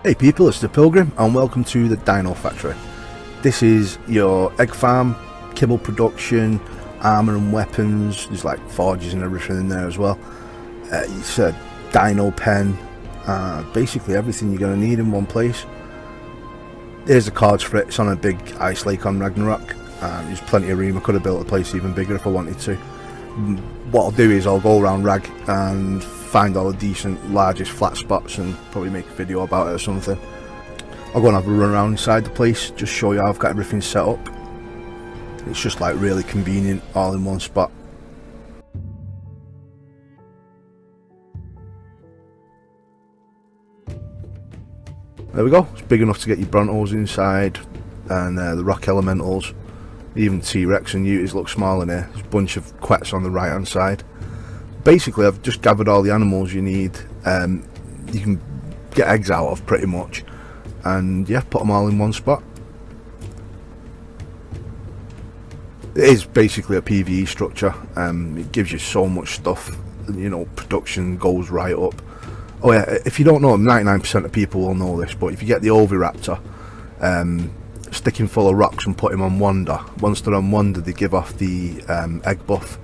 Hey people, it's the Pilgrim and welcome to the Dino Factory. This is your egg farm, kibble production, armour and weapons. There's like forges and everything in there as well. It's a dino pen, basically everything you're going to need in one place. Here's the cards for it. It's on a big ice lake on Ragnarok. There's plenty of room. I could have built the place even bigger if I wanted to. What I'll do is I'll go around Rag and find all the decent largest flat spots and probably make a video about it or something. I'll go and have a run around inside the place, just show you how I've got everything set up. It's just like really convenient, all in one spot. There we go. It's big enough to get your Brontos inside and the rock elementals. Even T-Rex and Utis look small in here. There's a bunch of quets on the right hand side. Basically I've just gathered all the animals you need. You can get eggs out of pretty much, and yeah, put them all in one spot. It is basically a PvE structure. It gives you so much stuff, you know, production goes right up. Oh yeah, if you don't know, 99% of people will know this, but if you get the Oviraptor, stick him full of rocks and put him on Wander. Once they're on Wander, they give off the egg buff,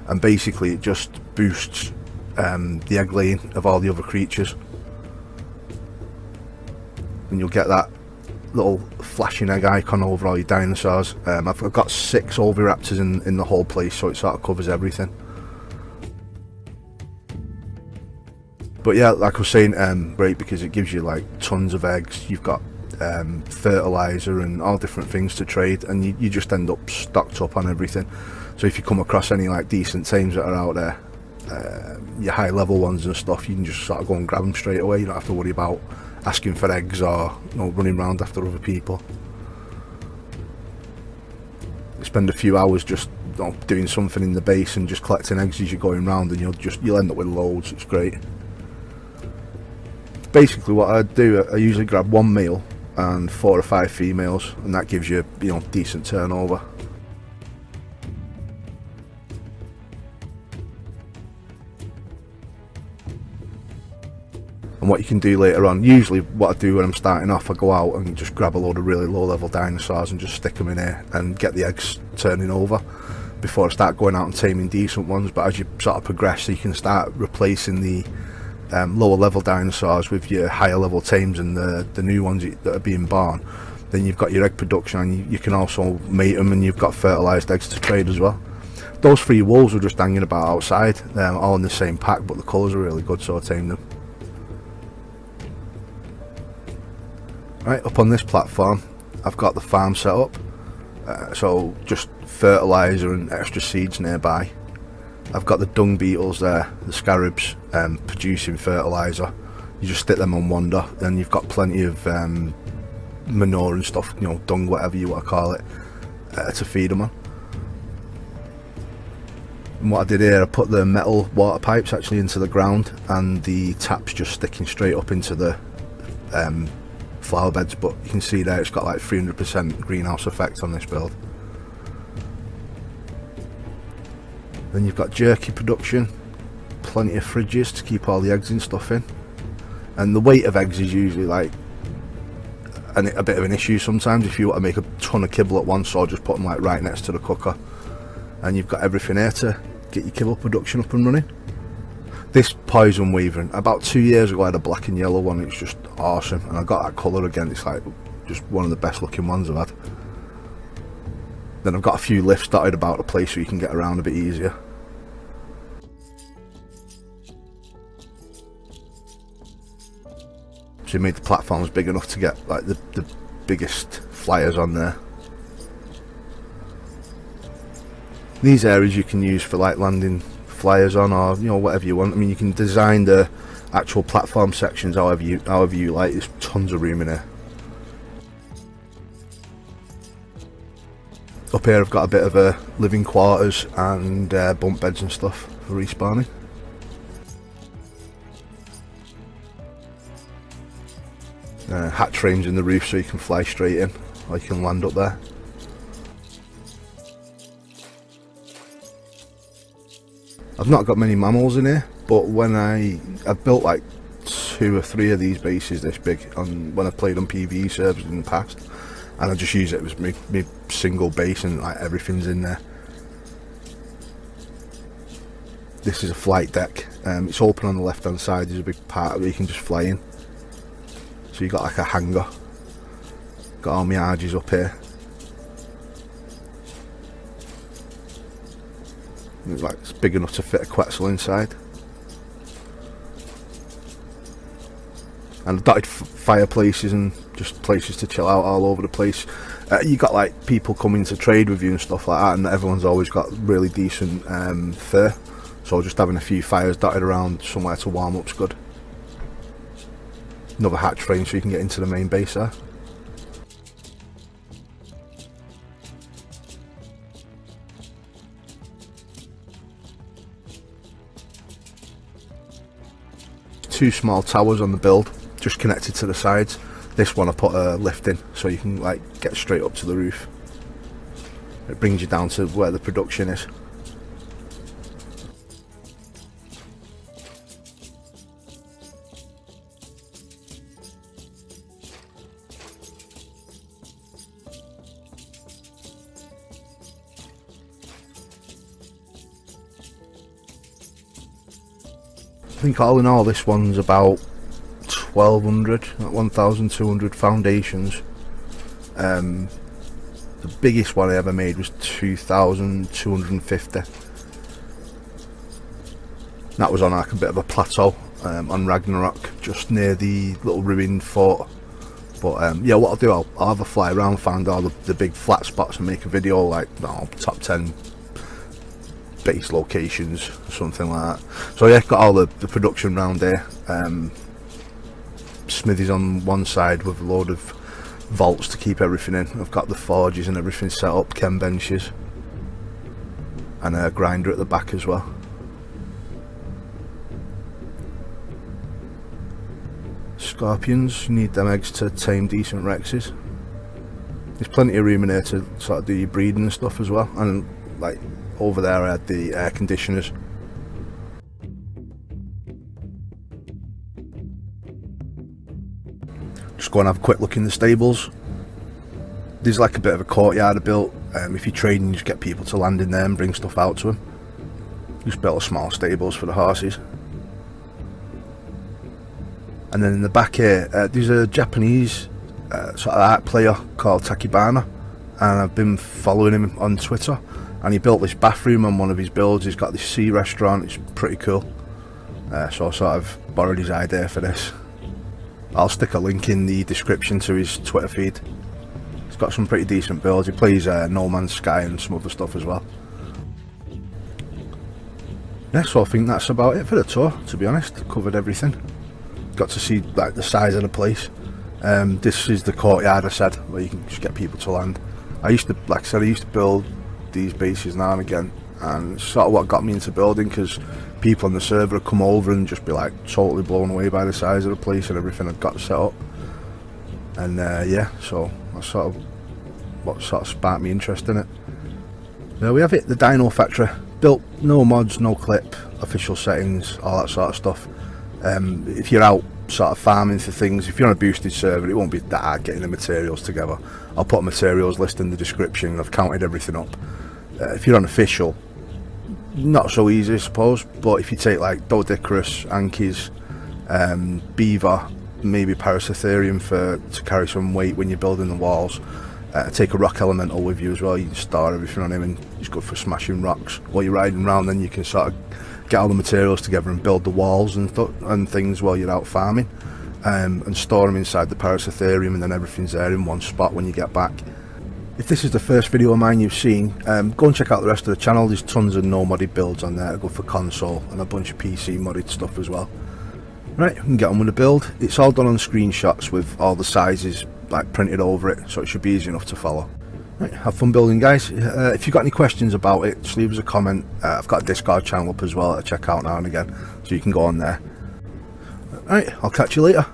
and basically it just boosts the egg laying of all the other creatures, and you'll get that little flashing egg icon over all your dinosaurs. I've got 6 Oviraptors in the whole place, so it sort of covers everything. But yeah, like I was saying, great because it gives you like tons of eggs. You've got fertilizer and all different things to trade, and you just end up stocked up on everything. So if you come across any like decent tames that are out there, your high level ones and stuff, you can just sort of go and grab them straight away. You don't have to worry about asking for eggs or, you know, running around after other people. You spend a few hours just, you know, doing something in the base and just collecting eggs as you're going around, and you'll end up with loads. It's great. Basically what I do, I usually grab 1 male and 4 or 5 females, and that gives you, you know, decent turnover. And what you can do later on, usually what I do when I'm starting off, I go out and just grab a load of really low level dinosaurs and just stick them in here and get the eggs turning over before I start going out and taming decent ones. But as you sort of progress, you can start replacing the lower level dinosaurs with your higher level tames and the new ones that are being born. Then you've got your egg production, and you can also mate them, and you've got fertilized eggs to trade as well. Those 3 wolves are just hanging about outside, all in the same pack, but the colours are really good, so I tamed them. Right, up on this platform I've got the farm set up, so just fertilizer and extra seeds nearby. I've got the dung beetles there, the scarabs, producing fertilizer. You just stick them on Wander, and you've got plenty of manure and stuff, you know, dung, whatever you want to call it, to feed them on. And what I did here, I put the metal water pipes actually into the ground, and the taps just sticking straight up into the flower beds. But you can see there it's got like 300% greenhouse effect on this build. Then you've got jerky production, plenty of fridges to keep all the eggs and stuff in, and the weight of eggs is usually like a bit of an issue sometimes if you want to make a ton of kibble at once, or just put them like right next to the cooker. And you've got everything here to get your kibble production up and running. This poison weaving, about 2 years ago I had a black and yellow one. It's just awesome, and I got that colour again. It's like just one of the best looking ones I've had. Then I've got a few lifts dotted about the place so you can get around a bit easier. So you made the platforms big enough to get like the biggest flyers on there. These areas you can use for like landing flyers on, or, you know, whatever you want. I mean, you can design the actual platform sections however you like. There's tons of room in here. Up here I've got a bit of a living quarters and bunk beds and stuff for respawning. Hatch frames in the roof so you can fly straight in, or you can land up there. I've not got many mammals in here, but when I've built like 2 or 3 of these bases this big on when I played on PvE servers in the past, and I just use it as my single base, and like everything's in there. This is a flight deck. It's open on the left hand side. There's a big part where you can just fly in. So you got like a hangar. Got all my arges up here. It's big enough to fit a Quetzal inside. And dotted fireplaces and just places to chill out all over the place. You got like people coming to trade with you and stuff like that, and everyone's always got really decent fur. So just having a few fires dotted around somewhere to warm up's good. Another hatch frame so you can get into the main base there. Two small towers on the build, just connected to the sides. This one I put a lift in so you can like get straight up to the roof. It brings you down to where the production is. I think all in all this one's about 1200, 1200 foundations. The biggest one I ever made was 2250. That was on like a bit of a plateau on Ragnarok, just near the little ruined fort. But yeah, what I'll do, I'll have a fly around, find all the big flat spots and make a video like top 10 base locations or something like that. So yeah, got all the production round there. Smithies on one side with a load of vaults to keep everything in. I've got the forges and everything set up, chem benches, and a grinder at the back as well. Scorpions, you need them eggs to tame decent Rexes. There's plenty of room in here to sort of do your breeding and stuff as well, and like over there I had the air conditioners. Just go and have a quick look in the stables. There's like a bit of a courtyard I built. If you're trading, you just get people to land in there and bring stuff out to them. Just built a small stables for the horses. And then in the back here, there's a Japanese sort of art player called Takibana, and I've been following him on Twitter. And he built this bathroom on one of his builds. He's got this sea restaurant. It's pretty cool. So I sort of borrowed his idea for this. I'll stick a link in the description to his Twitter feed. He's got some pretty decent builds. He plays No Man's Sky and some other stuff as well. Yeah, so I think that's about it for the tour, to be honest. Covered everything. Got to see like the size of the place. This is the courtyard I said, where you can just get people to land. I used to, like I said, I used to build these bases now and again, and it's sort of what got me into building, because people on the server would come over and just be like totally blown away by the size of the place and everything I'd got set up. And yeah, so that's sort of what sort of sparked me interest in it. There we have it, the Dino Factory. Built, no mods, no clip, official settings, all that sort of stuff. If you're out sort of farming for things, if you're on a boosted server, it won't be that hard getting the materials together. I'll put a materials list in the description. I've counted everything up. If you're on official, not so easy I suppose, but if you take like Doedicurus, Ankies, Beaver, maybe Paracetherium to carry some weight when you're building the walls, take a rock elemental with you as well. You can store everything on him, and he's good for smashing rocks while you're riding around. Then you can sort of get all the materials together and build the walls and things while you're out farming, and store them inside the Paracetherium, and then everything's there in one spot when you get back. If this is the first video of mine you've seen, go and check out the rest of the channel. There's tons of no modded builds on there, good for console, and a bunch of PC modded stuff as well. Right, you can get on with the build. It's all done on screenshots with all the sizes like printed over it, so it should be easy enough to follow. Right, have fun building, guys. If you've got any questions about it, just leave us a comment. I've got a Discord channel up as well to check out now and again, so you can go on there. Right, I'll catch you later.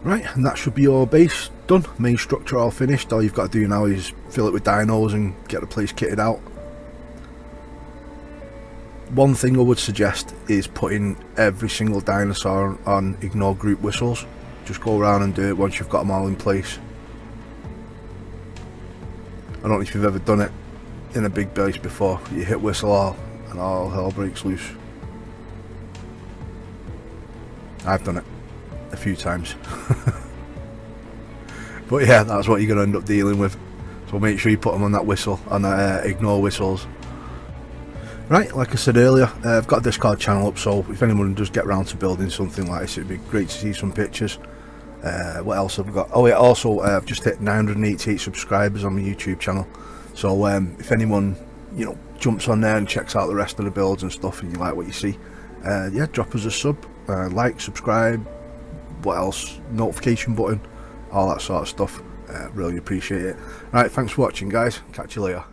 Right, and that should be your base done. Main structure all finished. All you've got to do now is fill it with dinos and get the place kitted out. One thing I would suggest is putting every single dinosaur on ignore group whistles. Just go around and do it once you've got them all in place. I don't know if you've ever done it in a big base before. You hit whistle all and all hell breaks loose. I've done it a few times. But yeah, that's what you're going to end up dealing with. So make sure you put them on that whistle, on that ignore whistles. Right, like I said earlier, I've got a Discord channel up, so if anyone does get around to building something like this, it'd be great to see some pictures. What else have we got? Oh yeah, also I've just hit 988 subscribers on my YouTube channel, so if anyone, you know, jumps on there and checks out the rest of the builds and stuff and you like what you see, yeah, drop us a sub, like, subscribe, what else, notification button, all that sort of stuff. Really appreciate it. Right, thanks for watching guys, catch you later.